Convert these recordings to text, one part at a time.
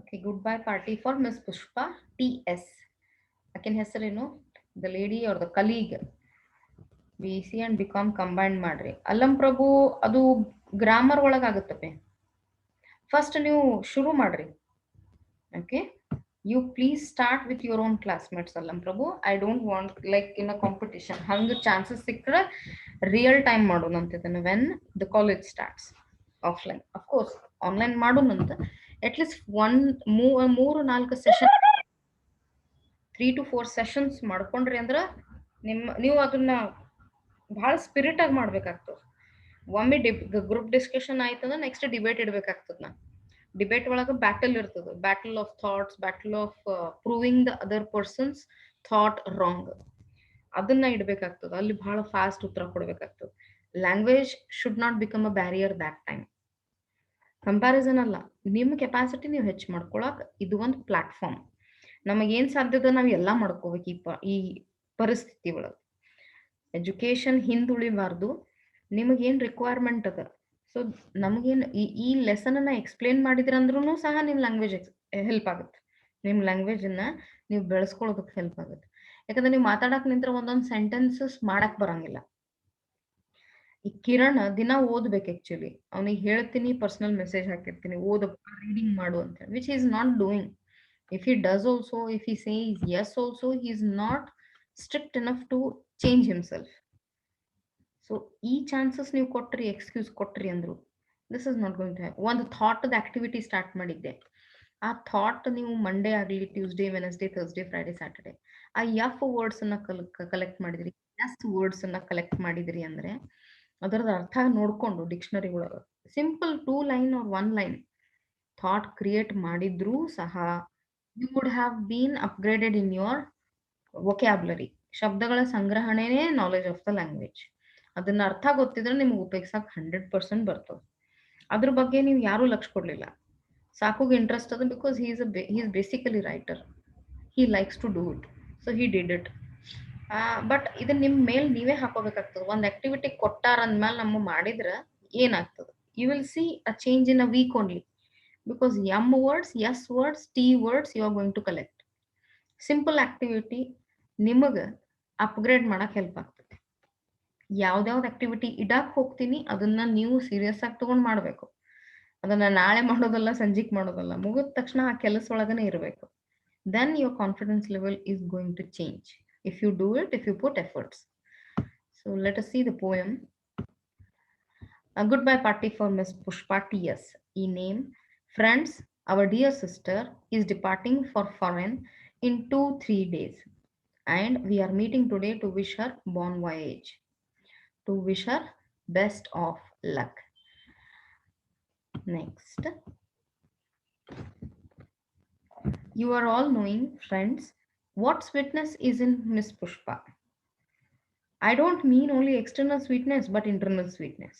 Okay, goodbye party for Miss Pushpa TS. Akin ಹೆಸರೇನು? The lady or the colleague. BC and become combined ಮಾಡ್ರಿ. ಅಲ್ಲಂ ಪ್ರಭು ಅದು grammar ಒಳಗಾಗುತ್ತಪ್ಪೆ. First ನೀವು ಶುರು ಮಾಡ್ರಿ. Okay. You please start with your own classmates, Allam Prabhu. I don't want like in a competition. Hang chances ಸಿಕ್ಕರೆ real time ಮಾಡೋಣಂತಿದ್ದಾನೆ when the college starts. Offline. Of course, online ಮಾಡೋಣಂತ. At least ಮೂರು ನಾಲ್ಕು session 3 to 4 sessions ಮಾಡ್ಕೊಂಡ್ರಿ ಅಂದ್ರೆ ನೀವು ಅದನ್ನ ಬಹಳ spirit ಆಗಿ ಮಾಡ್ಬೇಕಾಗ್ತದೆ. ಒಮ್ಮೆ ಗ್ರೂಪ್ ಡಿಸ್ಕಷನ್ ಆಯ್ತಂದ್ರೆ ನೆಕ್ಸ್ಟ್ ಡಿಬೇಟ್ ಇಡ್ಬೇಕಾಗ್ತದ. ನಾ ಡಿಬೇಟ್ ಒಳಗೆ ಬ್ಯಾಟಲ್ ಇರ್ತದೆ, battle of thoughts, battle of proving the other persons thought wrong. ಅದನ್ನ ಇಡ್ಬೇಕಾಗ್ತದೆ. ಅಲ್ಲಿ ಬಹಳ ಫಾಸ್ಟ್ ಉತ್ತರ ಕೊಡ್ಬೇಕಾಗ್ತದೆ. Language should not become a barrier that time. Comparison ಅಲ್ಲ, ನಿಮ್ಮ ಕೆಪಾಸಿಟಿ ನೀವು ಹೆಚ್ಚು ಮಾಡ್ಕೊಳಕ್ ಇದು ಒಂದು ಪ್ಲಾಟ್ಫಾರ್ಮ್. ನಮಗೇನು ಸಾಧ್ಯದ ನಾವು ಎಲ್ಲ ಮಾಡ್ಕೋಬೇಕು ಈ ಪರಿಸ್ಥಿತಿ ಒಳಗೆ. ಎಜುಕೇಶನ್ ಹಿಂದುಳಿಬಾರ್ದು. ನಿಮಗೇನು ರಿಕ್ವೈರ್ಮೆಂಟ್ ಅದ, ಸೊ ನಮಗೇನು ಈ ಲೆಸನ್ನ ಎಕ್ಸ್ಪ್ಲೇನ್ ಮಾಡಿದ್ರಂದ್ರೂ ಸಹ ನಿಮ್ಮ ಲ್ಯಾಂಗ್ವೇಜ್ ಹೆಲ್ಪ್ ಆಗುತ್ತೆ. ನಿಮ್ಮ ಲ್ಯಾಂಗ್ವೇಜನ್ನು ನೀವು ಬೆಳೆಸ್ಕೊಳ್ಳೋದಕ್ಕೆ ಹೆಲ್ಪ್ ಆಗುತ್ತೆ. ಯಾಕಂದ್ರೆ ನೀವು ಮಾತಾಡಕ್ಕೆ ನಿಂತ್ರೆ ಒಂದೊಂದು ಸೆಂಟೆನ್ಸಸ್ ಮಾಡಕ್ಕೆ ಬರಂಗಿಲ್ಲ. ಈ ಕಿರಣ್ ದಿನ ಓದ್ಬೇಕು. ಆಕ್ಚುಲಿ ಅವನಿಗೆ ಹೇಳ್ತೀನಿ, ಪರ್ಸನಲ್ ಮೆಸೇಜ್ ಹಾಕಿರ್ತೀನಿ, ಓದಪ್ಪ, ರೀಡಿಂಗ್ ಮಾಡು ಅಂತ ಹೇಳಿ, which is not doing. If he does also, if he says yes also, he is not strict enough to change himself. So ಈ ಚಾನ್ಸಸ್ ನೀವು ಕೊಟ್ರಿ, ಎಕ್ಸ್ಕ್ಯೂಸ್ ಕೊಟ್ರಿ ಅಂದ್ರು, this is not going to happen. ಒಂದು thought activity start ಮಾಡಿದ್ದೆ. ಆ thought ನೀವು Monday ಆಗಲಿ, Tuesday, Wednesday, Thursday, Friday, Saturday ಆ ಎಫ್ ವರ್ಡ್ಸ್ ಅನ್ನ ಕಲೆಕ್ಟ್ ಮಾಡಿದ್ರಿ, ಎಸ್ ವರ್ಡ್ಸ್ ಅನ್ನ ಕಲೆಕ್ಟ್ ಮಾಡಿದ್ರಿ ಅಂದ್ರೆ ಅದರದ ಅರ್ಥ ನೋಡ್ಕೊಂಡು ಡಿಕ್ಷನರಿ ಒಳಗೆ simple 2 line or 1 line thought create ಮಾಡಿದ್ರೂ ಸಹ you would have been upgraded in your vocabulary. ಶಬ್ದಗಳ ಸಂಗ್ರಹಣೆನೇ ನಾಲೆಜ್ ಆಫ್ ದ ಲ್ಯಾಂಗ್ವೇಜ್. ಅದನ್ನ ಅರ್ಥ ಗೊತ್ತಿದ್ರೆ ನಿಮ್ಗೆ ಉಪಯೋಗಿಸಕ್ಕೆ 100% ಬರ್ತದೆ. ಅದ್ರ ಬಗ್ಗೆ ನೀವು ಯಾರೂ ಲಕ್ಷ ಕೊಡ್ಲಿಲ್ಲ. ಸಾಕುಗೆ ಇಂಟ್ರೆಸ್ಟ್ ಅದ, because he is basically writer. He likes to do it, so he did it. But ಇದನ್ನ ನಿಮ್ಮ ಮೇಲೆ ನೀವೇ ಹಾಕೋಬೇಕಾಗ್ತದೆ. ಒಂದು ಆಕ್ಟಿವಿಟಿ ಕೊಟ್ಟಾರ ಅಂದ್ಮೇಲೆ ನಮ್ಮ ಮಾಡಿದ್ರೆ ಏನಾಗ್ತದೆ, you will see a change in a week only. Because M words, S words, T words you are going to collect. Simple activity ನಿಮಗೆ ಅಪ್ಗ್ರೇಡ್ ಮಾಡಕ್ಕೆ ಹೆಲ್ಪ್ ಆಗ್ತದೆ. ಯಾವ್ದಾವ್ದು ಆಕ್ಟಿವಿಟಿ ಇಡಕ್ಕೆ ಹೋಗ್ತೀನಿ ಅದನ್ನ ನೀವು ಸೀರಿಯಸ್ ಆಗಿ ತಗೊಂಡು ಮಾಡಬೇಕು. ಅದನ್ನ ನಾಳೆ ಮಾಡೋದಲ್ಲ, ಸಂಜೆಗೆ ಮಾಡೋದಲ್ಲ, ಮುಗಿದ ತಕ್ಷಣ ಆ ಕೆಲಸ ಒಳಗನೆ ಇರಬೇಕು. Then your confidence level is going to change if you do it, if you put efforts. So let us see the poem. A goodbye party for Miss Pushpa TS. E-name. Friends, our dear sister is departing for foreign in 2-3 days, and we are meeting today to wish her bon voyage, to wish her best of luck. Next. You are all knowing, friends, what sweetness is in Miss Pushpa. I don't mean only external sweetness, but internal sweetness.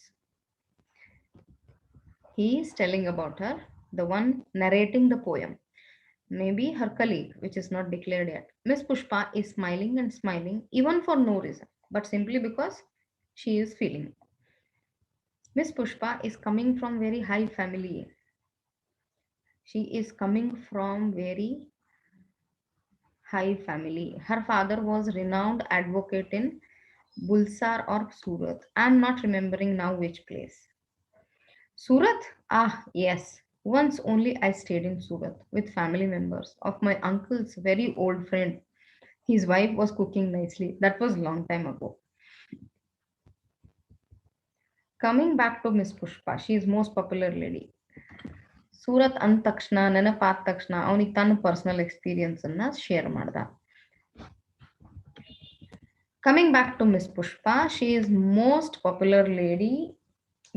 He is telling about her, the one narrating the poem. Maybe her colleague, which is not declared yet. Miss Pushpa is smiling and smiling, even for no reason, but simply because she is feeling. Miss Pushpa is coming from very high family. She is coming from very high family. Her father was renowned advocate in Bulsar or Surat. I am not remembering now which place. Surat? Ah, yes. Once only I stayed in Surat with family members of my uncle's very old friend. His wife was cooking nicely. That was long time ago. Coming back to Miss Pushpa, she is most popular lady. Surat ಅಂದ ತಕ್ಷಣ, ನೆನಪಾದ ತಕ್ಷಣ ಅವನಿಗೆ ತನ್ನ personal experience ಅನ್ನ share ಮಾಡ್ದ. Coming back to Miss Pushpa, she is most popular lady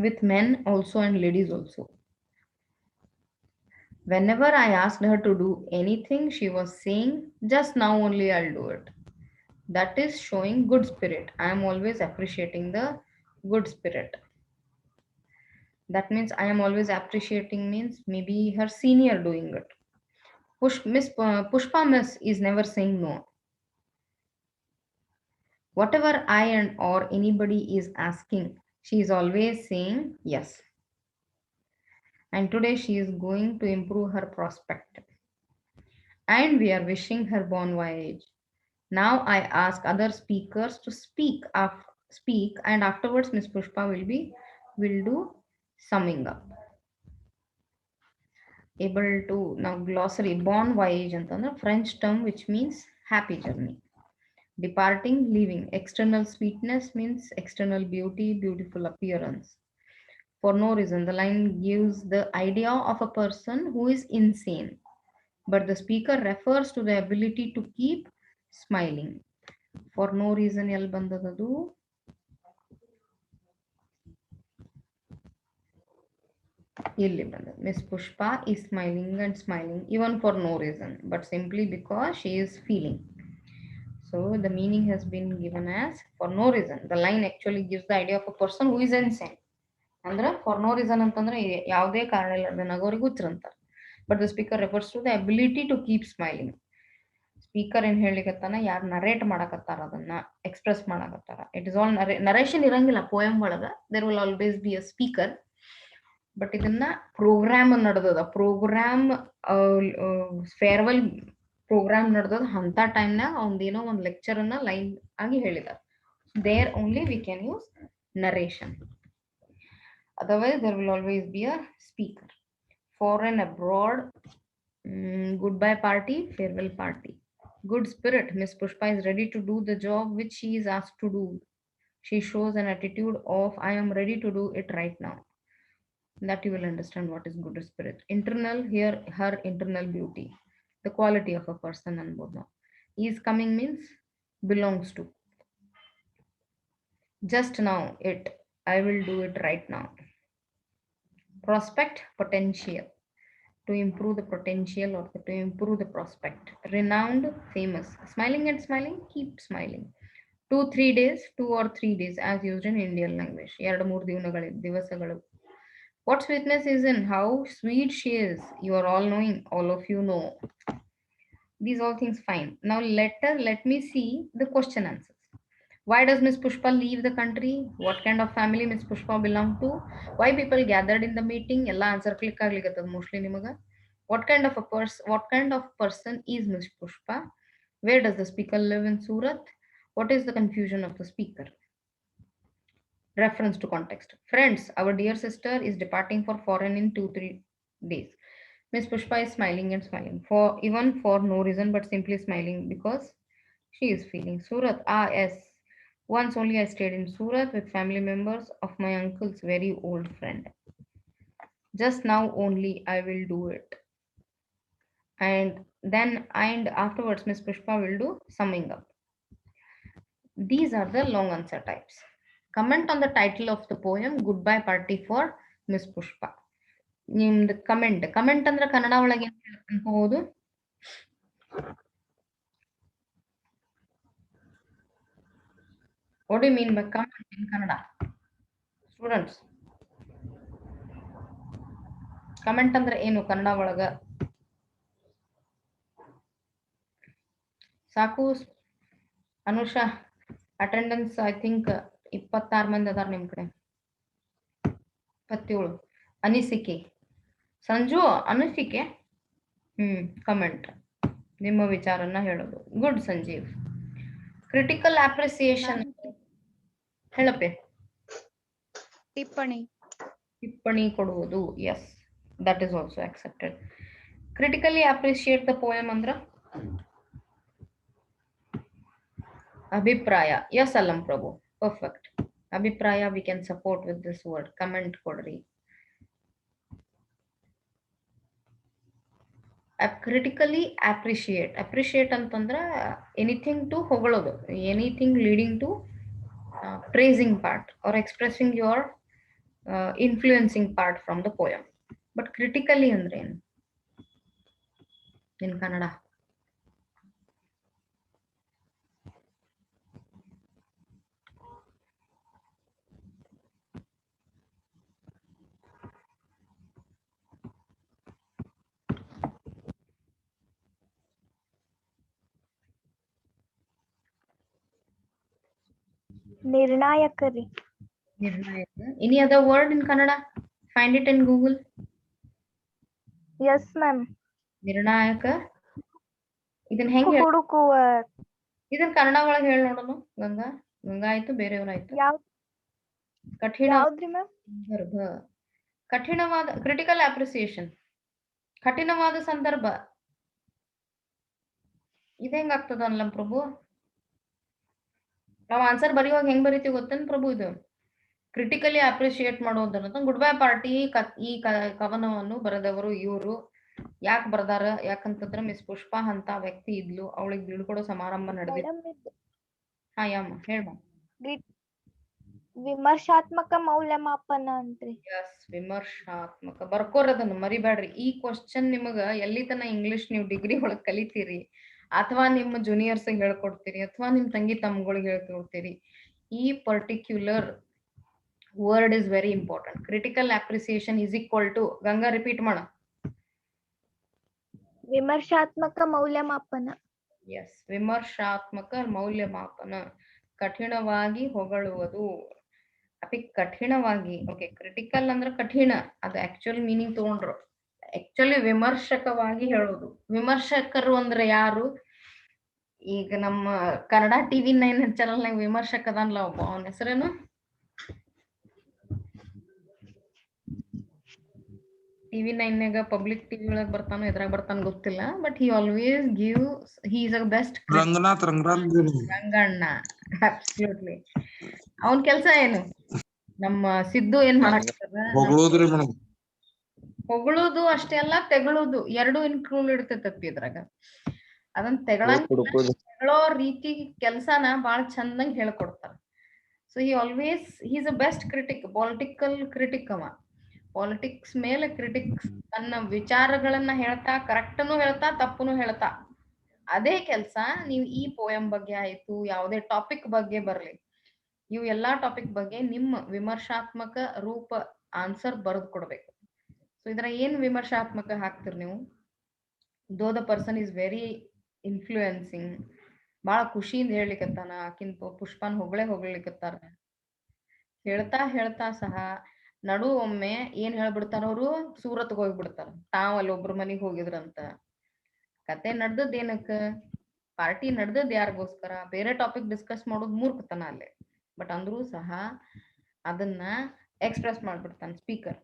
with men also and ladies also. Whenever I asked her to do anything, she was saying, just now only I'll do it. That is showing good spirit. I am always appreciating the good spirit. That means I am always appreciating means maybe her senior doing it. Pushpa Miss is never saying no. Whatever I and or anybody is asking, she is always saying yes. and today she is going to improve her prospect. And we are wishing her bon voyage. Now I ask other speakers to speak, and afterwards Miss Pushpa will do summing up. Able to now glossary bon voyage antandra French term which means happy journey. Departing, leaving. External sweetness means external beauty, beautiful appearance. For no reason, the line gives the idea of a person who is insane, but the speaker refers to the ability to keep smiling. For no reason, ಎಲ್ಲಿ ಬಂದದದು? ಇಲ್ಲಿ ಬಂದದ್ದು. Miss Pushpa is smiling and smiling even for no reason, but simply because she is feeling. So the meaning has been given as for no reason. The line actually gives the idea of a person who is insane. ಅಂದ್ರೆ for no reason ಅಂತಂದ್ರೆ ಯಾವುದೇ ಕಾರಣ ಇಲ್ಲ ನಗೋರಿಗೆ ಹುಚ್ಚರಂತಾರೆ. But the speaker refers to the ability to keep smiling. Speaker ಏನ್ ಹೇಳಿಕತ್ತಾನ, ಯಾರು ನರೇಟ್ ಮಾಡಕತ್ತಾರ ಅದನ್ನ ಎಕ್ಸ್ಪ್ರೆಸ್ ಮಾಡಕತ್ತಾರ. ಇಟ್ ಇಸ್ ಆಲ್ ನರೇಷನ್ ಇರಂಗಿಲ್ಲ ಪೋಯಮ್ ಒಳಗ. There will always be a speaker. But ಇದನ್ನ ಪ್ರೋಗ್ರಾಮ್ ನಡೆದದ. ಪ್ರೋಗ್ರಾಮ್ ಫೇರ್ವೆಲ್ ಪ್ರೋಗ್ರಾಮ್ ನಡೆದದ. ಅಂತ ಟೈಮ್ನಾಗ ಅವ್ನದೇನೋ ಒಂದು ಲೆಕ್ಚರ್ ಅನ್ನ ಲೈನ್ ಆಗಿ ಹೇಳಿದಾರೆ. There only we can use narration. Otherwise, there will always be a speaker. For and abroad, goodbye party, farewell party. Good spirit, Miss Pushpa is ready to do the job which she is asked to do. She shows an attitude of, I am ready to do it right now. That you will understand what is good spirit. Internal, here, her internal beauty. The quality of a person and bodna. Is coming means belongs to. Just now, it. I will do it right now. Prospect, potential. To improve the potential or to improve the prospect. Renowned, famous. Smiling and smiling, keep smiling. 2-3 days, 2 or 3 days as used in Indian language. 2-3 ದಿವಸಗಳು. What sweetness is in how sweet she is. You are all knowing, all of you know. These all things fine. Now let me see the question answers. Why does Miss Pushpa leave the country? What kind of family Miss Pushpa belong to? Why people gathered in the meeting? Ella answer click aglikatad mostly nimaga. What kind of person is Miss Pushpa? Where does the speaker live in Surat? What is the confusion of the speaker? Reference to context. Friends, our dear sister is departing for foreign in 2-3 days. Miss Pushpa is smiling and smiling for no reason, but simply smiling because she is feeling. Surat, yes. Once only I stayed in Surat with family members of my uncle's very old friend. Just now only I will do it. And afterwards Miss Pushpa will do summing up. These are the long answer types. Comment on the title of the poem Goodbye Party for Miss Pushpa. ನಿಮ್ದು comment ಅಂದ್ರೆ ಕನ್ನಡ ಒಳಗೆ ಅನ್ಕೋಬಹುದು. What do you mean by comment in Kannada? Students, comment ಅಂದ್ರೆ ಏನು ಕನ್ನಡ ಒಳಗ? ಸಾಕು Anusha, attendance I think 26 ಮಂದಿ ಅದಾರ ನಿಮ್ ಕಡೆ. 27. ಅನಿಸಿಕೆ ಸಂಜು, ಅನಿಸಿಕೆ ಕಮೆಂಟ್ ನಿಮ್ಮ ವಿಚಾರನ ಹೇಳೋದು. ಗುಡ್ ಸಂಜೀವ್. ಕ್ರಿಟಿಕಲ್ ಅಪ್ರಿಸಿಯೇಷನ್ ಹೇಳಪ್ಪೆ. ಟಿಪ್ಪಣಿ ಕೊಡುವುದು. Yes, that is also accepted. Critically appreciate the poem ಅಂದ್ರ ಅಭಿಪ್ರಾಯ. Yes Allam Prabhu, perfect. ಅಭಿಪ್ರಾಯ we can support with this word. Comment ಕೊಡ್ರಿ. ಕ್ರಿಟಿಕಲಿ ಅಪ್ರಿಷಿಯೇಟ್ ಅಂತಂದ್ರ ಎನಿಥಿಂಗ್ ಟು ಹೊಗಳೋದು, anything leading to praising part or expressing your influencing part from the poem. But critically andre ಏನು in Kannada? ನಿರ್ಣಾಯಕರಿ. Nirnayaka. Any other word in Kannada? Find it in Google. Yes ma'am. ನಿರ್ಣಾಯಕ ಇದನ್ನ ಹೆಂಗ್ ಹುಡುಕುವ. ಇದನ್ನ ಕನ್ನಡ ಒಳಗೆ ಹೇಳಿ ನೋಡೋಣ. ಗಂಗಾ ಗಂಗಾ ಆಯ್ತು, ಬೇರೆಯವ್ರಾಯ್ತು. ಕಠಿಣ ಯಾವ್ದ್ರಿ ಮ್ಯಾಮ್? ಸಂದರ್ಭ, ಕಠಿಣವಾದ ಕ್ರಿಟಿಕಲ್ ಅಪ್ರಿಸಿಯೇಷನ್, ಕಠಿಣವಾದ ಸಂದರ್ಭ. ಇದ ಹೆಂಗ ಆಗ್ತದ ಅನ್ಲಂ ಪ್ರಭು? ನಾವ್ ಆನ್ಸರ್ ಬರೆಯುವಾಗ ಹೆಂಗ್ ಬರೀತೀವಿ ಗೊತ್ತೇನ್ ಪ್ರಭು? ಇದು ಕ್ರಿಟಿಕಲಿ ಅಪ್ರಿಶಿಯೇಟ್ ಮಾಡೋದನ್ನ ಗುಡ್ ಬೈ ಪಾರ್ಟಿ ಈ ಕವನವನ್ನು ಬರೆದವರು ಇವರು. ಯಾಕೆ ಬರ್ದಾರ? ಯಾಕಂತಂದ್ರ ಮಿಸ್ ಪುಷ್ಪಾ ಅಂತ ವ್ಯಕ್ತಿ ಇದ್ಲು, ಅವಳಿಗೆ ಬೀಳ್ಕೊಡೋ ಸಮಾರಂಭ ನಡೆದಿತ್ತು. ಹಾ ಯಮ್ಮ ಹೇಳ್ಮ. ವಿಮರ್ಶಾತ್ಮಕ ಮೌಲ್ಯಮಾಪನ ಅಂತ್ರಿ. ಯಸ್, ವಿಮರ್ಶಾತ್ಮಕ. ಬರ್ಕೋರದನ್ನು ಮರಿಬ್ಯಾಡ್ರಿ. ಈ ಕ್ವಶನ್ ನಿಮಗ ಎಲ್ಲಿ ತನ ಇಂಗ್ಲಿಷ್ ನೀವು ಡಿಗ್ರಿ ಒಳಗ್ ಕಲಿತೀರಿ, ಅಥವಾ ನಿಮ್ಮ ಜೂನಿಯರ್ಸ್ ಹೇಳ್ಕೊಡ್ತೀರಿ, ಅಥವಾ ನಿಮ್ ತಂಗಿ ತಮ್ಮಗಳಿಗೆ ಹೇಳ್ಕೊಡ್ತೀರಿ, ಈ particular word is very important. Critical appreciation is equal to, Ganga repeat ಮಾಡ. ವಿಮರ್ಶಾತ್ಮಕ ಮೌಲ್ಯಮಾಪನ. ಎಸ್, ವಿಮರ್ಶಾತ್ಮಕ ಮೌಲ್ಯಮಾಪನ. ಕಠಿಣವಾಗಿ ಹೊಗಳುವುದು. ಅಪಿ ಕಠಿಣವಾಗಿ. ಓಕೆ, ಕ್ರಿಟಿಕಲ್ ಅಂದ್ರೆ ಕಠಿಣ, ಅದು ಆಕ್ಚುಯಲ್ ಮೀನಿಂಗ್ ತಗೊಂಡ್ರು. ಆಕ್ಚುಲಿ ವಿಮರ್ಶಕವಾಗಿ ಹೇಳೋದು. ವಿಮರ್ಶಕರು ಅಂದ್ರೆ ಯಾರು? ಈಗ ನಮ್ಮ ಕನ್ನಡ ಟಿವಿ 9 ಚಾನಲ್ನಾಗ ವಿಮರ್ಶಕ ಅದನ್ಲ ಒಬ್ಬ, ಅವನ ಹೆಸರೇನು? ಟಿವಿ 9 ಪಬ್ಲಿಕ್ ಟಿವಿ ಒಳಗೆ ಬರ್ತಾನೋ ಎದ್ರಾಗ ಬರ್ತಾನ ಗೊತ್ತಿಲ್ಲ, but he always give, he is a best. Ranganna, absolutely. ಅವನ್ ಕೆಲ್ಸ ಏನು? ನಮ್ಮ ಸಿದ್ದು ಏನ್ ಮಾಡಾಕತ್ತಾರ? ಹೊಗಳೋದು ಅಷ್ಟೇ ಅಲ್ಲ, ತೆಗಳೋದು ಎರಡು ಇನ್ಕ್ಲೂಡ್ ಇರ್ತೈತಿ ಇದ್ರಾಗ. ಅದನ್ನ ತೆಗಳೋ ರೀತಿ ಕೆಲ್ಸನ ಬಾಳ ಚಂದಂಗ್ ಹೇಳ್ಕೊಡ್ತಾರ. So he always, he is a best critic, political critic. ಅವ ಪಾಲಿಟಿಕ್ಸ್ ಮೇಲೆ ಕ್ರಿಟಿಕ್ಸ್, ತನ್ನ ವಿಚಾರಗಳನ್ನ ಹೇಳ್ತಾ, ಕರೆಕ್ಟ್ನು ಹೇಳ್ತಾ, ತಪ್ಪುನು ಹೇಳ್ತಾ. ಅದೇ ಕೆಲ್ಸ ನೀವು ಈ ಪೋಯಂ ಬಗ್ಗೆ ಆಯ್ತು, ಯಾವುದೇ ಟಾಪಿಕ್ ಬಗ್ಗೆ ಬರ್ಲಿ, ಇವು ಎಲ್ಲಾ ಟಾಪಿಕ್ ಬಗ್ಗೆ ನಿಮ್ಮ ವಿಮರ್ಶಾತ್ಮಕ ರೂಪ ಆನ್ಸರ್ ಬರೆದು ಕೊಡ್ಬೇಕು. ಸೊ ಇದ್ರ ಏನ್ ವಿಮರ್ಶಾತ್ಮಕ ಹಾಕ್ತಿರ್ ನೀವು? Though the person is very influencing, ಬಹಳ ಖುಷಿಯಿಂದ ಹೇಳ್ಲಿಕ್ಕತ್ತಾನ, ಆಕಿನ್ ಪುಷ್ಪಾನ್ ಹೊಗಳಿಕತ್ತಾರ. ಹೇಳ್ತಾ ಹೇಳ್ತಾ ಸಹ ನಡು ಒಮ್ಮೆ ಏನ್ ಹೇಳ್ಬಿಡ್ತಾರ ಅವರು? ಸೂರತ್ಗೆ ಹೋಗ್ಬಿಡ್ತಾರ, ತಾವ್ ಅಲ್ಲಿ ಒಬ್ರ ಮನಿಗ್ ಹೋಗಿದ್ರಂತ. ಕತೆ ನಡ್ದದ್ ಏನಕ್ಕ? ಪಾರ್ಟಿ ನಡ್ದದ್ ಯಾರಿಗೋಸ್ಕರ? ಬೇರೆ ಟಾಪಿಕ್ ಡಿಸ್ಕಸ್ ಮಾಡೋದು ಮೂರ್ಖತನ ಅಲ್ಲೇ. ಬಟ್ ಅಂದ್ರೂ ಸಹ ಅದನ್ನ ಎಕ್ಸ್ಪ್ರೆಸ್ ಮಾಡ್ಬಿಡ್ತಾನ ಸ್ಪೀಕರ್.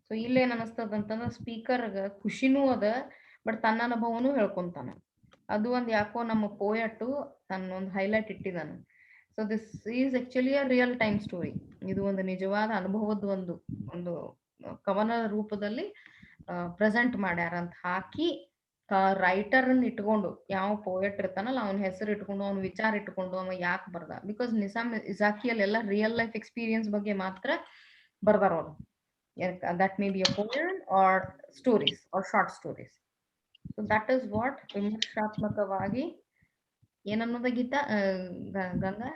ಸೊ ಇಲ್ಲೇನ್ ಅನಸ್ತದಂತಂದ್ರ ಸ್ಪೀಕರ್ಗ ಖುಷಿನೂ ಅದ, ಬಟ್ ತನ್ನ ಅನುಭವನೂ ಹೇಳ್ಕೊಂತಾನ. ಅದು ಒಂದ್ ಯಾಕೋ ನಮ್ಮ ಪೋಯಟ್ಟು ತನ್ನೊಂದು ಹೈಲೈಟ್ ಇಟ್ಟಿದಾನ. So this is actually a real time story. ಇದು ಒಂದು ನಿಜವಾದ ಅನುಭವದ ಒಂದು ಕವನ ರೂಪದಲ್ಲಿ ಪ್ರೆಸೆಂಟ್ ಮಾಡ್ಯಾರ ಅಂತ ಹಾಕಿ, ರೈಟರ್ ಇಟ್ಕೊಂಡು, ಯಾವ ಪೋಯಟ್ ಇರ್ತಾನಲ್ಲ ಅವನ ಹೆಸರು ಇಟ್ಕೊಂಡು, ಅವನ ವಿಚಾರ ಇಟ್ಕೊಂಡು ಅವ ಯಾಕೆ ಬರ್ದ? ಬಿಕಾಸ್ ನಿಸಾಮ್ ಇಜಾಕಿಯಲ್ಲೆಲ್ಲ ರಿಯಲ್ ಲೈಫ್ ಎಕ್ಸ್ಪೀರಿಯನ್ಸ್ ಬಗ್ಗೆ ಮಾತ್ರ ಬರ್ದಾರ ಅವರು. That may be a poem or stories or short stories. So that is what ವಿಮರ್ಶಾತ್ಮಕವಾಗಿ ಏನನ್ನೋದ ಗೀತಾ ಗಂಗಾ?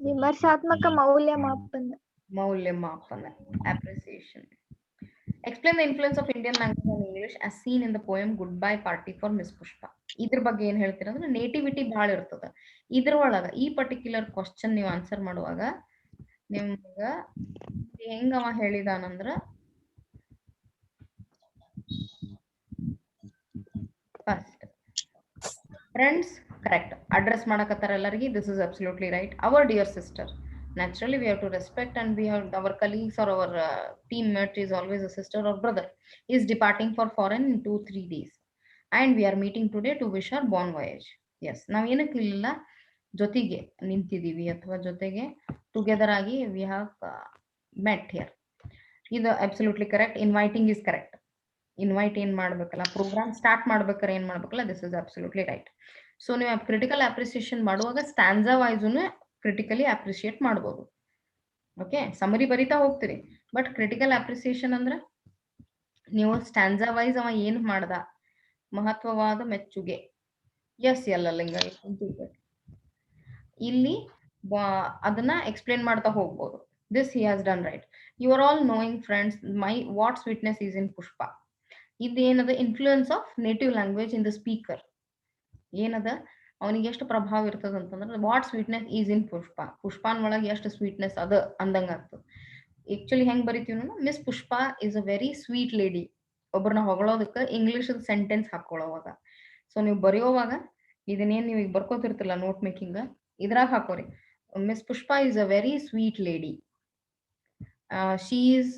ವಿಮರ್ಶಾತ್ಮಕ ಮೌಲ್ಯಮಾಪನ. ಮೌಲ್ಯಮಾಪನ, appreciation. Explain the influence of Indian language and English as seen in the poem Goodbye Party for Miss Pushpa. ಇದ್ರ ಬಗ್ಗೆ ಏನ್ ಹೇಳ್ತೀರ ಅಂದ್ರೆ ನೇಟಿವಿಟಿ ಬಹಳ ಇರ್ತದ ಇದ್ರ ಒಳಗ. ಈ ಪರ್ಟಿಕ್ಯುಲರ್ ಕ್ವಶನ್ ನೀವು ಆನ್ಸರ್ ಮಾಡುವಾಗ ನಿಮ್ಗ ಹೆಂಗವ ಹೇಳಿದಾನಂದ್ರ, ಫಸ್ಟ್ ಫ್ರೆಂಡ್ಸ್ ಕರೆಕ್ಟ್ ಅಡ್ರೆಸ್ ಮಾಡಕತ್ತಾರ ಎಲ್ಲರಿಗೆ. This is absolutely right. Our dear sister, naturally we have to respect, and we have our colleagues or our teammate is always a sister or brother, is departing for foreign in 2-3 days and we are meeting today to wish her bon voyage. Yes, ನಾವು ಏನಕ್ಕೆ ಇಲ್ಲ ಜೊತೆಗೆ ನಿಂತಿದೀವಿ ಅಥವಾ ಜೊತೆಗೆ together ಆಗಿ we have met here. ಇದು absolutely correct. Inviting is correct. Invite ಏನ್ ಮಾಡ್ಬೇಕಲ್ಲ, ಪ್ರೋಗ್ರಾಮ್ ಸ್ಟಾರ್ಟ್ ಮಾಡ್ಬೇಕಾರೆ ಏನ್ ಮಾಡ್ಬೇಕಲ್ಲ, this is absolutely right. So ನೀವು ಕ್ರಿಟಿಕಲ್ ಅಪ್ರಿಸಿಯೇಷನ್ ಮಾಡುವಾಗ ಸ್ಟ್ಯಾನ್ಸಾ ವೈಸ್ನು ಕ್ರಿಟಿಕಲಿ ಅಪ್ರಿಶಿಯೇಟ್ ಮಾಡ್ಬೋದು. ಓಕೆ, ಸಮರಿ ಬರಿತಾ ಹೋಗ್ತೀರಿ, ಬಟ್ ಕ್ರಿಟಿಕಲ್ ಅಪ್ರಿಸಿಯೇಷನ್ ಅಂದ್ರೆ ನೀವು ಸ್ಟ್ಯಾನ್ಸಾ ವೈಸ್ ಅವ ಏನ್ ಮಾಡ್ದ, ಮಹತ್ವವಾದ ಮೆಚ್ಚುಗೆ, ಎಸ್ ಎಲ್ಲ ಲಿಂಗ ಇಲ್ಲಿ ಅದನ್ನ ಎಕ್ಸ್ಪ್ಲೇನ್ ಮಾಡ್ತಾ ಹೋಗ್ಬೋದು. This he has done right. You are all knowing friends my what sweetness is in Pushpa. ಇದೇನದ influence of native language in the speaker. ಏನದ ಅವನಿಗೆ ಎಷ್ಟು ಪ್ರಭಾವ ಇರ್ತದ ಅಂತಂದ್ರೆ what sweetness is in Pushpa. ಪುಷ್ಪಾನ್ ಒಳಗೆ ಎಷ್ಟು ಸ್ವೀಟ್ನೆಸ್ ಅದ ಅಂದಂಗ ಆಗ್ತದೆ. ಆಕ್ಚುಲಿ ಹೆಂಗ್ ಬರಿತೀವಿ ನಾವು, Miss Pushpa is a very sweet lady. ಒಬ್ಬರನ್ನ ಹೊಗಳೋದಕ್ಕೆ ಇಂಗ್ಲಿಷ್ ಸೆಂಟೆನ್ಸ್ ಹಾಕೊಳ್ಳೋವಾಗ, ಸೊ ನೀವು ಬರೆಯೋವಾಗ ಇದನ್ನೇನು ನೀವು ಈಗ ಬರ್ಕೋತಿರ್ತಿಲ್ಲ ನೋಟ್ ಮೇಕಿಂಗ್, ಇದ್ರಾಗ ಹಾಕೋರಿ, Miss Pushpa is a very sweet lady. She is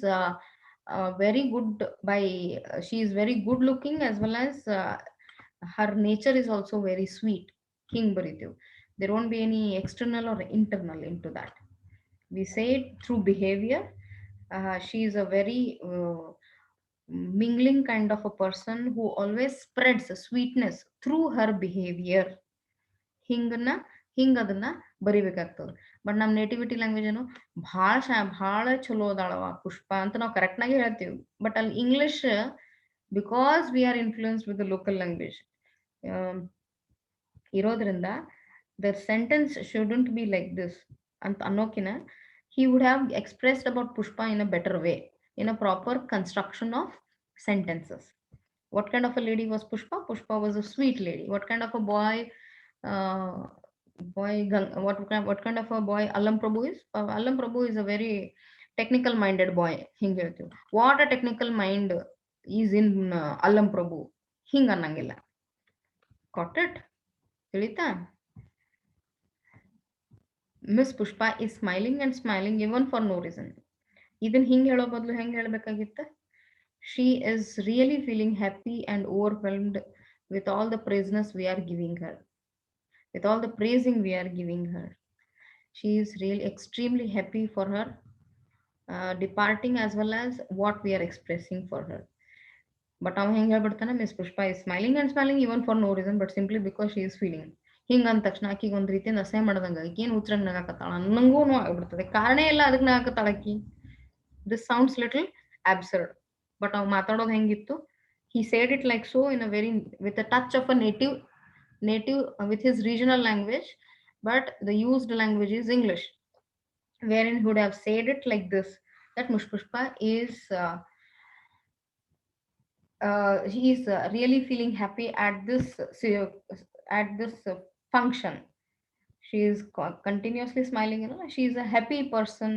very good by she is very good looking as well as her nature is also very sweet. ಹಿಂಗ್ ಬರೀತೀವಿ. There won't be any external or internal into that. We say it through behavior. She is a very mingling kind of a person who always spreads sweetness through her behavior. ಹಿಂಗ ಅದನ್ನ ಬರಿಬೇಕಾಗ್ತದೆ. But ನಮ್ಮ nativity language ಏನು ಭಾಳ ಚಲೋ ಅದಾಳವ ಪುಷ್ಪ ಅಂತ ನಾವು ಕರೆಕ್ಟ್ನಾಗಿ ಹೇಳ್ತೀವಿ. But ಅಲ್ಲಿ English, because we are influenced with the local language ಇರೋದ್ರಿಂದ the sentence shouldn't be like this ಅಂತ ಅನ್ನೋಕಿನ, he would have expressed about Pushpa in a better way, in a proper construction of sentences. What kind of a lady was Pushpa? Pushpa was a sweet lady. What kind of a boy what kind of a boy Allam Prabhu is? Allam Prabhu is a very technical minded boy. ಹಿಂಗ ಹೇಳ್ತೀವಿ. What a technical mind is in Allam Prabhu. ಹಿಂಗ ಅನ್ನಂಗಿಲ್ಲ. Got it? ತಿಳಿತಾ? Miss Pushpa is smiling and smiling even for no reason. ಇದನ್ನ ಹಿಂಗ್ ಹೇಳೋ ಬದಲು ಹೆಂಗ್ ಹೇಳ್ಬೇಕಾಗಿತ್ತ? She is really feeling happy and overwhelmed with all the praises we are giving her. With all the praising we are giving her. She is really extremely happy for her departing as well as what we are expressing for her. But ಅವ ಹೆಂಗ್ ಹೇಳ್ಬಿಡ್ತಾನೆ, Miss Pushpa is smiling and smiling even for no reason but simply because she is feeling. ಹಿಂಗ ಅಂದ ತಕ್ಷಣ ಆಕಿಗೆ ಒಂದ್ ರೀತಿ ನಸೆ ಮಾಡ್ದಂಗ, ಈಗೇನು ಹುಚ್ಚರಂಗ್ ನಗಾಕತ್ತಾಳ ನಂಗೂ ಆಗ್ಬಿಡ್ತದೆ. ಕಾರಣ ಇಲ್ಲ ಅದಕ್ಕೆ ನಗಾಕತ್ತಾಳ ಆಕಿ. This sounds little absurd. But ಅವ್ ಮಾತಾಡೋದು ಹೆಂಗಿತ್ತು, he said it like so in a very, with a touch of a native with his regional language, but the used language is English, wherein he would have said it like this, that Miss Pushpa is he is really feeling happy at this function. She is continuously smiling, she is a happy person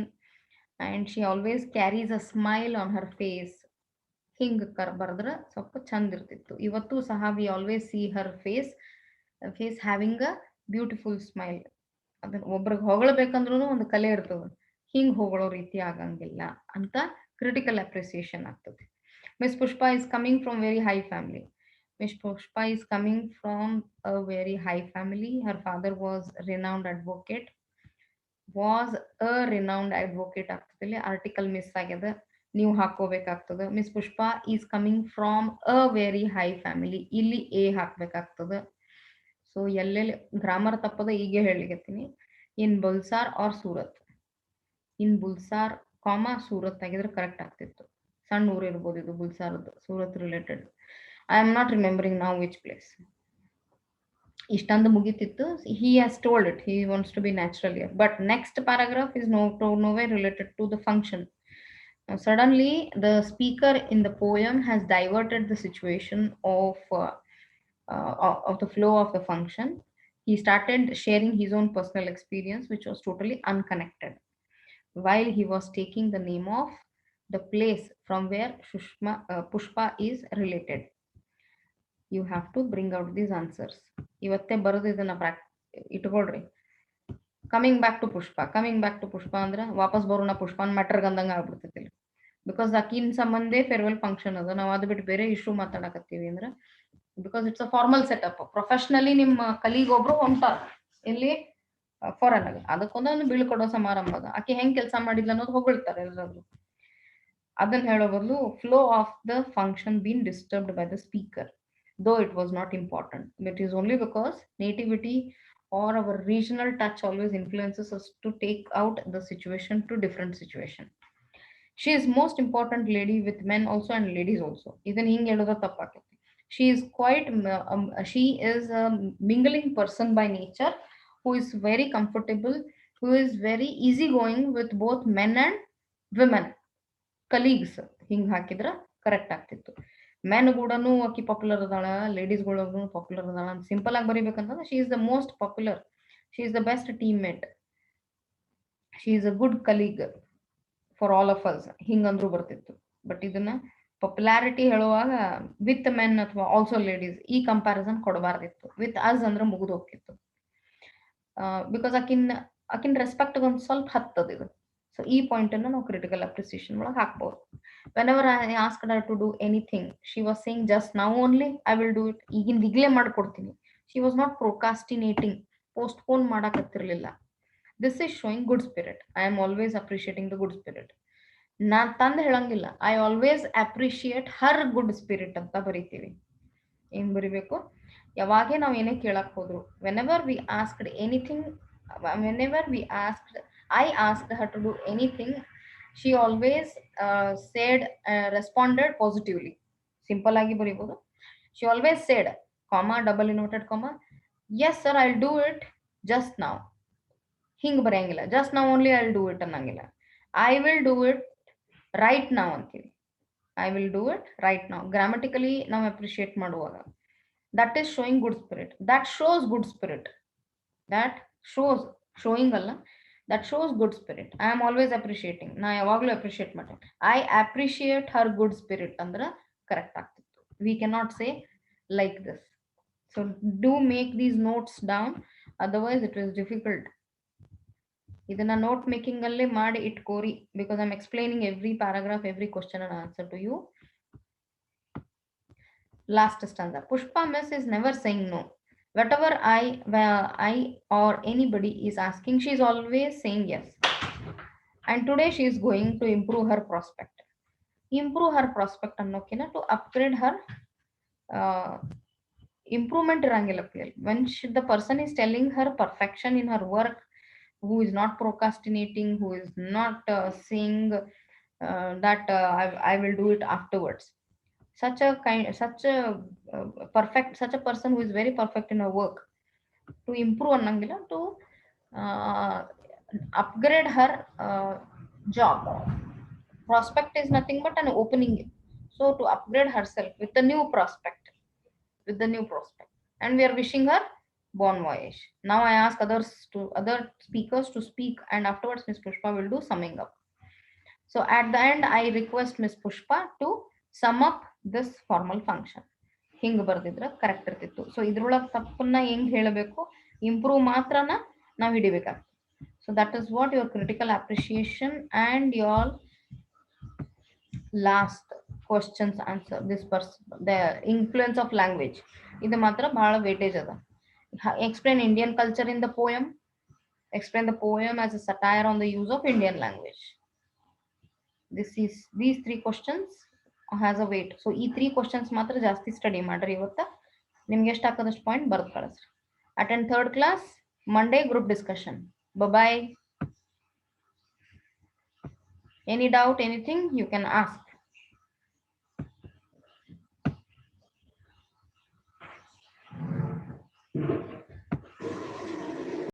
and she always carries a smile on her face. ಹಿಂಗ್ ಬರೆದ್ರೆ ಸ್ವಲ್ಪ ಚಂದ ಇರ್ತಿತ್ತು. ಇವತ್ತು ಸಹ we always see her face having a beautiful smile. ಅದನ್ನ ಒಬ್ರಿಗೆ ಹೊಗಳಬೇಕಂದ್ರೂ ಒಂದು ಕಲೆ ಇರ್ತದೆ, ಹಿಂಗ್ ಹೊಗಳೋ ರೀತಿ ಆಗಂಗಿಲ್ಲ ಅಂತ ಕ್ರಿಟಿಕಲ್ ಅಪ್ರಿಸಿಯೇಷನ್ ಆಗ್ತದೆ. Miss Pushpa is coming from very high family. Miss Pushpa is coming from a very high family. Her father was renowned advocate. ಆಗ್ತದೆ. ಆರ್ಟಿಕಲ್ ಮಿಸ್ ಆಗ್ಯದ, ನೀವು ಹಾಕೋಬೇಕಾಗ್ತದೆ. Miss Pushpa is coming from a very high family. ಇಲ್ಲಿ a ಹಾಕ್ಬೇಕಾಗ್ತದೆ. So ಎಲ್ಲೆಲ್ಲಿ grammar ತಪ್ಪದ ಈಗ ಹೇಳಿಗತ್ತೀನಿ. In Bulsar or Surat. In Bulsar Surat ಆಗಿದ್ರೆ ಕರೆಕ್ಟ್ ಆಗ್ತಿತ್ತು. ಸಣ್ಣ ಊರು ಇರ್ಬೋದು ಇದು ಬುಲ್ಸಾರದ್ದು, Surat related. I am not remembering now which place. ಇಷ್ಟಂದು ಮುಗಿತಿತ್ತು. He has told it, he wants to be natural here, but next paragraph is nowhere related to the function. Suddenly the speaker in the poem has diverted the situation of the flow of the function. He started sharing his own personal experience which was totally unconnected while he was taking the name of the place from where Pushpa is related. You have to bring out these answers. ಇವತ್ತೇ ಬರೋದು ಇದನ್ನ ಇಟ್ಕೊಳ್ರಿ. Coming back to ಪುಷ್ಪ ಅಂದ್ರೆ ವಾಪಸ್ ಬರೋಣ ಪುಷ್ಪನ್ matter ಅಂದಂಗ ಆಗ್ಬಿಡ್ತೈತಿ. Because ಆಕಿನ್ ಸಂಬಂಧೇ farewell function ಅದ. ನಾವು ಅದು ಬಿಟ್ಟು ಬೇರೆ ಇಶ್ಯೂ ಮಾತಾಡಕತ್ತೀವಿ ಅಂದ್ರೆ because it's a formal setup. Professionally ನಿಮ್ಮ ಕಲೀಗ್ ಒಬ್ರು ಹೊಂಟಾರ ಇಲ್ಲಿ ಫಾರೆನ್ ಆಗಿ, ಅದಕ್ಕೊಂದೊಂದು ಬೀಳ್ಕೊಡೋ ಸಮಾರಂಭ ಅದ. ಆಕೆ ಹೆಂಗ್ ಕೆಲಸ ಮಾಡಿಲ್ಲ ಅನ್ನೋದು ಹೊಗಳ್ತಾರೆ ಎಲ್ಲರೂ. ಅದನ್ನ ಹೇಳೋ ಬದಲು flow of the function been disturbed by the speaker, though it was not important. It is only because nativity or our regional touch always influences us to take out the situation to different situation. She is most important lady with men also and ladies also. Even hinge heloda tappakete. She is quite she is a mingling person by nature, who is very comfortable, who is very easygoing with both men and women colleagues. ಹಿಂಗ್ ಹಾಕಿದ್ರ correct ಆಗ್ತಿತ್ತು. Men ಕೂಡನು ಆಕಿ popular ಅದಾಳ, ladies ಗಳೂ popular ಅದಾಳ. Simple ಆಗಿ ಬರೀಬೇಕಂತಂದ್ರೆ she is the most popular, she is the best team mate, she is a good colleague. For all of us ಹಿಂಗಂದ್ರೂ ಬರ್ತಿತ್ತು. ಬಟ್ ಇದನ್ನ ಪಾಪ್ಯುಲಾರಿಟಿ ಹೇಳುವಾಗ ವಿತ್ ಮೆನ್ ಅಥವಾ ಆಲ್ಸೋ ಲೇಡೀಸ್ ಈ ಕಂಪ್ಯಾರಿಸನ್ ಕೊಡಬಾರ್ದಿತ್ತು. ವಿತ್ ಅಸ್ ಅಂದ್ರೆ ಮುಗಿದು ಹೋಗಿತ್ತು. ಬಿಕಾಸ್ ಆಕಿನ್ ರೆಸ್ಪೆಕ್ಟ್ ಒಂದು ಸ್ವಲ್ಪ ಹತ್ತದ ಇದು. ಸೊ ಈ ಪಾಯಿಂಟ್ ಅನ್ನು ನಾವು ಕ್ರಿಟಿಕಲ್ ಅಪ್ರಿಸಿಯೇಷನ್ ಒಳಗೆ ಹಾಕ್ಬೋದು. Whenever I asked her to do anything she was saying just now only I will do it, ಈಗಲೇ ಮಾಡ್ಕೊಡ್ತೀನಿ. She was not procrastinating, postpone ಮಾಡಕತ್ತಿರ್ಲಿಲ್ಲ. This is showing good spirit. I am always appreciating the good spirit. ನಾನ್ ತಂದು ಹೇಳಂಗಿಲ್ಲ, I always appreciate her good spirit ಅಂತ ಬರಿತೀವಿ. ಏನ್ ಬರಿಬೇಕು? ಯಾವಾಗೇ ನಾವು ಏನೇ ಕೇಳಕ್ ಹೋದ್ರು, whenever we asked anything, whenever we asked, I asked her to do anything, she always said, responded positively. Simple ಆಗಿ ಬರಿಬಹುದು. She always said, comma, double inverted comma, yes sir I will do it just now. ಹಿಂಗ್ ಬರೆಯಂಗಿಲ್ಲ, just now only I will do it ಅನ್ನಂಗಿಲ್ಲ. I will do it right now ಅಂತೀವಿ. I will do it right now. Grammatically ನಾವು appreciate ಮಾಡುವಾಗ that is showing good spirit. That shows good spirit. That shows, showing ಅಲ್ಲ, that shows good spirit. I am always appreciating. ನಾ ಯಾವಾಗ್ಲೂ appreciate ಮಾಡ್ತೇನೆ. I appreciate her good spirit ಅಂದ್ರೆ correct ಆಗ್ತಿತ್ತು. We cannot say like this. So do make these notes down, otherwise it is difficult. ಇದನ್ನ note making ಅಲ್ಲೇ ಮಾಡಿ ಇಟ್ಕೋರಿ. Because I am explaining every paragraph, every question and answer to you. Last stanza. Pushpa miss is never saying no. Whatever I or anybody is asking, she is always saying yes. And today she is going to improve her prospect. Improve her prospect annokina to upgrade her improvement irangilla. When the person is telling her perfection in her work, who is not procrastinating, who is not saying that I will do it afterwards. Such a person who is very perfect in her work, to improve annangilla, to upgrade her job. Prospect is nothing but an opening. So to upgrade herself with the new prospect, and we are wishing her bon voyage. Now I ask other speakers to speak, and afterwards Miss Pushpa will do summing up. So at the end I request Miss Pushpa to sum up this formal function. ಹಿಂಗ್ ಬರ್ದಿದ್ರ correct ಇರ್ತಿತ್ತು. So ಇದ್ರೊಳಗೆ ತಪ್ಪನ್ನ ಹೆಂಗ್ ಹೇಳಬೇಕು, improve ಮಾತ್ರನ ನಾವು ಹಿಡಿಬೇಕಾಗ್ತದೆ. So that is what your critical appreciation and your last questions answer. This the influence of language, ಇದು ಮಾತ್ರ ಬಹಳ ವೇಟೇಜ್ ಅದ. Explain Indian culture in the poem. Explain the poem as a satire on the use of Indian language. These 3 questions has a weight. So ಈ 3 questions ಮಾತ್ರ ಜಾಸ್ತಿ study ಮಾಡ್ರಿ. ಇವತ್ತ ನಿಮ್ಗೆ ಎಷ್ಟು ಹಾಕೋದಷ್ಟು ಪಾಯಿಂಟ್ ಬರ್ದು ಕಳಿಸ್ರಿ. Attend 3rd class, Monday group discussion. Bye bye. Any doubt, anything you can ask.